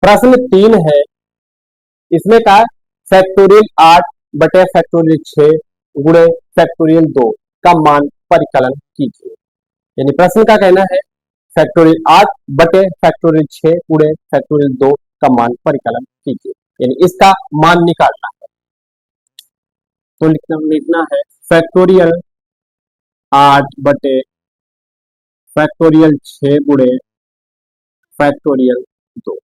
प्रश्न 3 है, इसमें कहा फैक्टोरियल 8 बटे फैक्टोरियल 6 गुणे फैक्टोरियल 2 का मान परिकलन कीजिए। यानी प्रश्न का कहना है फैक्टोरियल 8 बटे फैक्टोरियल 6 गुणे फैक्टोरियल 2 का मान परिकलन कीजिए, यानी इसका मान निकालना है। तो लिखना है फैक्टोरियल 8 बटे फैक्टोरियल 6 गुणे फैक्टोरियल 2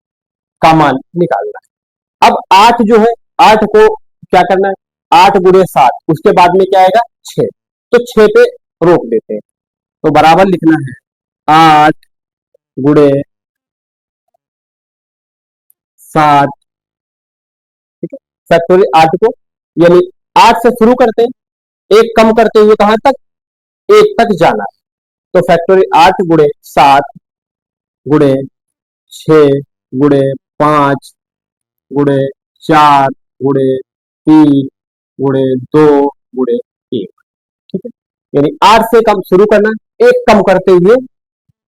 का मान निकालना है। अब 8 जो है, 8 को क्या करना है, 8 गुणे 7, उसके बाद में क्या आएगा 6, तो 6 पे रोक देते हैं। तो बराबर लिखना है 8 गुणे 7, ठीक है, फैक्टोरियल 8 को, यानी 8 से शुरू करते हैं, एक कम करते हुए कहां तक, 1 तक जाना है। तो फैक्टोरियल 8 गुणे 7 गुणे 6 गुणे 5 गुणे 4 गुणे 3 गुणे 2 गुणे 1, ठीक है, यानी 8 से कम शुरू करना, 1 कम करते हुए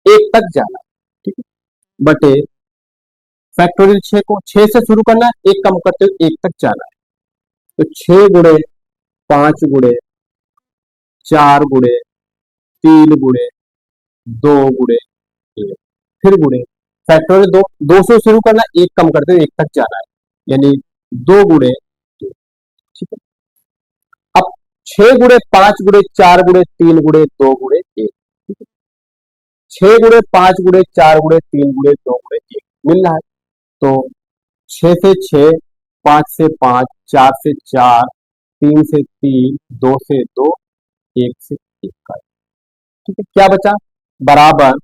1 तक जाना, ठीक है, बटे फैक्टोरियल 6 को 6 से शुरू करना, 1 कम करते हुए 1 तक जाना है। तो 6 गुणे 5 गुणे 4 गुणे 3 गुणे 2 गुणे 1, फिर गुणे फैक्टोरियल 2, 2 से शुरू करना, 1 कम करते हुए 1 तक जाना है, यानी 2 गुणे 2, ठीक है। अब 6 गुणे 5 गुणे 4 गुणे 3 गुणे 2 गुणे 1, ठीक है, 6 गुणे 5 गुणे 4 गुणे 3 गुणे 2 गुणे 1 मिल रहा है। तो 6 से 6, 5 से 5, 4 से 4, 3 से 3, 2 से 2, 1 से 1 का, ठीक है, क्या बचा, बराबर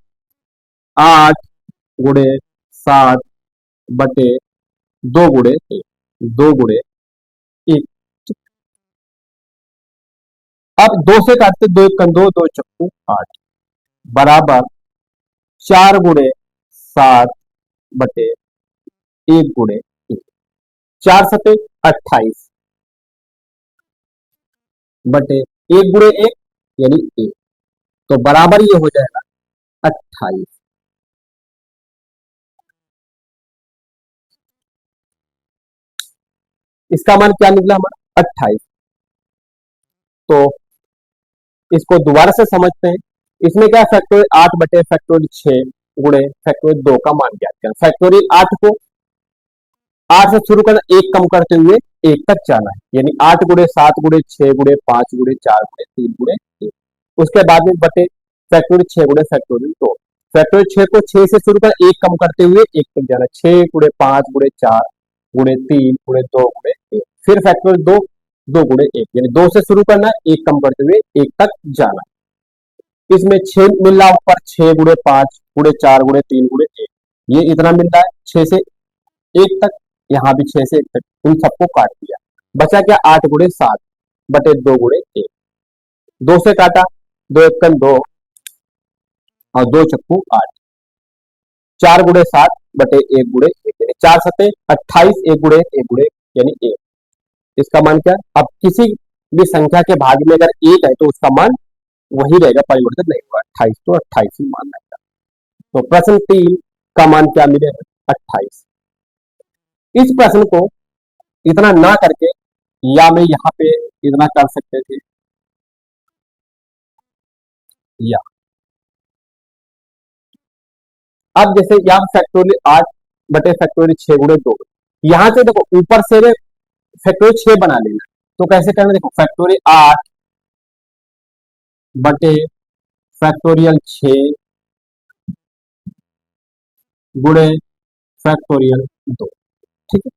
8 गुणे 7 बटे 2 गुणे 1, 2 गुणे 1। अब 2 से काटते, 2 1 2, 2 चक्कू 8, बराबर 4 गुणे 7 बटे 1 गुणे 1, 4 सते 28 बटे 1 गुणे 1 यानी 1, तो बराबर ये हो जाएगा 28। इसका मान क्या निकला हमारा 28। तो इसको दोबारा से समझते हैं। इसमें क्या फैक्टोरियल 8 बटे फैक्टोरियल 6 गुणे फैक्टोरियल 2 का मान ज्ञात करना। फैक्टोरियल 8 को 8 से शुरू करना, 1 कम करते हुए 1 तक जाना है, यानी 8 गुणे 7 गुणे 6 गुणे 5 गुणे 4 गुणे 3 गुणे 1, उसके बाद में बटे फैक्टोरियल 6 गुणे फैक्टोरियल 2। फैक्टोरियल 6 को 6 से शुरू कर, 1 कम करते हुए 1 तक जाना, 6 गुणे 5 गुणे 4 गुणे 3 गुणे 2 गुणे 1, फिर फैक्टोरियल 2 2 गुणे 1, यानी 2 से शुरू करना, 1 कम करते हुए 1 तक जाना। इसमें 6 मिल रहा ऊपर, 6 गुणे 5 गुणे 4 गुणे 3 गुणे 1, ये इतना मिल रहा है 6 से 1 तक, यहाँ भी 6 से 1 तक, इन सबको काट दिया, बचा क्या 8 गुणे 7 बटे 2 गुणे 1, 2 से काटा, 2 1 2 और 2 चक्कू 8, 4 गुणे 7 बटे 1 गुणे 1, यानी 4 सते 28, 1 गुणे 1 गुणे यानी 1। इसका मान क्या, अब किसी भी संख्या के भाग में अगर 1 है तो उसका मान वही रहेगा, परिवर्तित नहीं होगा, 28 तो 28 ही मान रहेगा। तो प्रश्न 3 का मान क्या मिलेगा 28। इस प्रश्न को इतना ना करके या में यहां पे इतना कर सकते थे, या अब जैसे यहाँ फैक्टोरियल 8 बटे फैक्टोरियल 6 गुणे 2, यहां से देखो ऊपर से फैक्टोरियल 6 बना लेना, तो कैसे करना, देखो फैक्टोरियल 8 बटे फैक्टोरियल 6 गुणे फैक्टोरियल 2, ठीक है।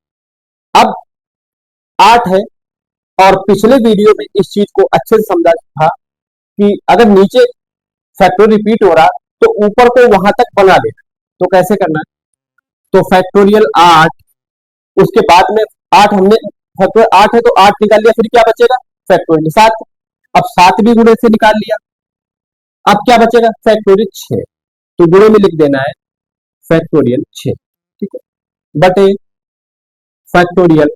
अब 8 है, और पिछले वीडियो में इस चीज को अच्छे से समझा था कि अगर नीचे फैक्टोरियल रिपीट हो रहा तो ऊपर को वहां तक बना देना। तो कैसे करना है, तो फैक्टोरियल 8, उसके बाद में 8 हमने फैक्टोरियल 8 है तो 8 निकाल लिया, फिर क्या बचेगा फैक्टोरियल 7, अब 7 भी गुणे से निकाल लिया, अब क्या बचेगा फैक्टोरियल 6, तो गुणे में लिख देना है फैक्टोरियल 6, ठीक है, बटे फैक्टोरियल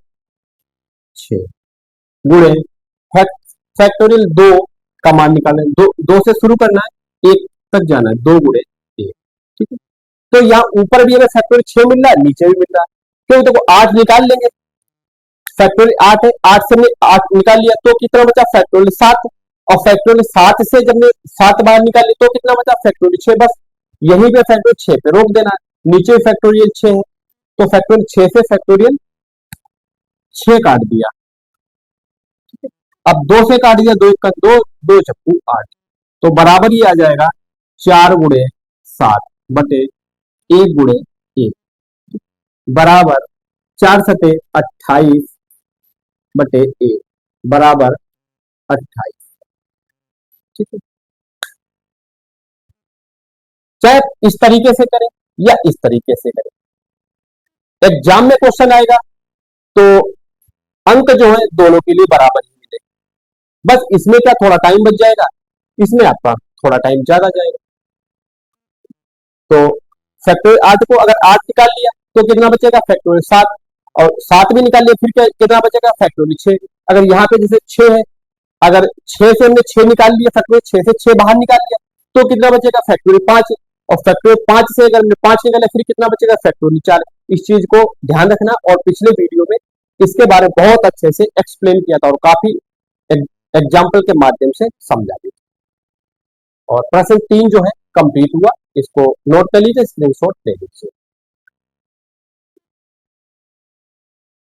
6 गुणे फैक्टोरियल 2 का मान निकालना है, 2 से शुरू करना है, 1 तक जाना है, 2 गुणे 1, ठीक है, तो यहाँ ऊपर भी हमें फैक्टोरियल 6 मिल रहा है, नीचे भी मिल रहा है, क्योंकि देखो 8 निकाल लेंगे, फैक्टोरियल 8 है, 8 से हमने 8 निकाल लिया तो कितना बचा फैक्टोरियल 7, और फैक्टोरियल 7 से जब हमने 7 बाहर निकाल लिया तो कितना बचा फैक्टोरियल 6, बस यहीं पे फैक्टोरियल 6 पे रोक देना है, नीचे फैक्टोरियल 6 है तो फैक्टोरियल 6 से फैक्टोरियल 6 काट दिया, अब 2 से काट दिया, 2 का 2, 2 चक्कू 8, तो बराबर ही आ जाएगा 4 गुणे 7 बटे 1 गुणे 1 बराबर 4 सते 28 बटे 1 बराबर 28। ठीक है, चाहे इस तरीके से करें या इस तरीके से करें, एग्जाम में क्वेश्चन आएगा तो अंक जो है दोनों के लिए बराबर ही मिलेगा, बस इसमें क्या थोड़ा टाइम बच जाएगा, इसमें आपका थोड़ा टाइम ज्यादा जाएगा। तो फैक्टोरियल 8 को अगर 8 निकाल लिया तो कितना बचेगा फैक्टोरियल 7, और 7 भी निकाल लिया फिर कितना बचेगा फैक्टोरियल 6। अगर यहाँ पे जैसे 6 है, अगर 6 से हमने 6 निकाल लिया, फैक्टोरियल 6 से 6 बाहर निकाल लिया तो कितना बचेगा फैक्टोरियल 5, और फैक्टोरियल 5 से अगर हमने 5 निकाला फिर कितना बचेगा फैक्टोरियल 4। इस चीज को ध्यान रखना, और पिछले वीडियो में इसके बारे में बहुत अच्छे से एक्सप्लेन किया था और काफी एग्जाम्पल के माध्यम से समझा दिया। और प्रश्न 3 जो है कंप्लीट हुआ, इसको नोट कर लीजिए, स्क्रीनशॉट ले लीजिए।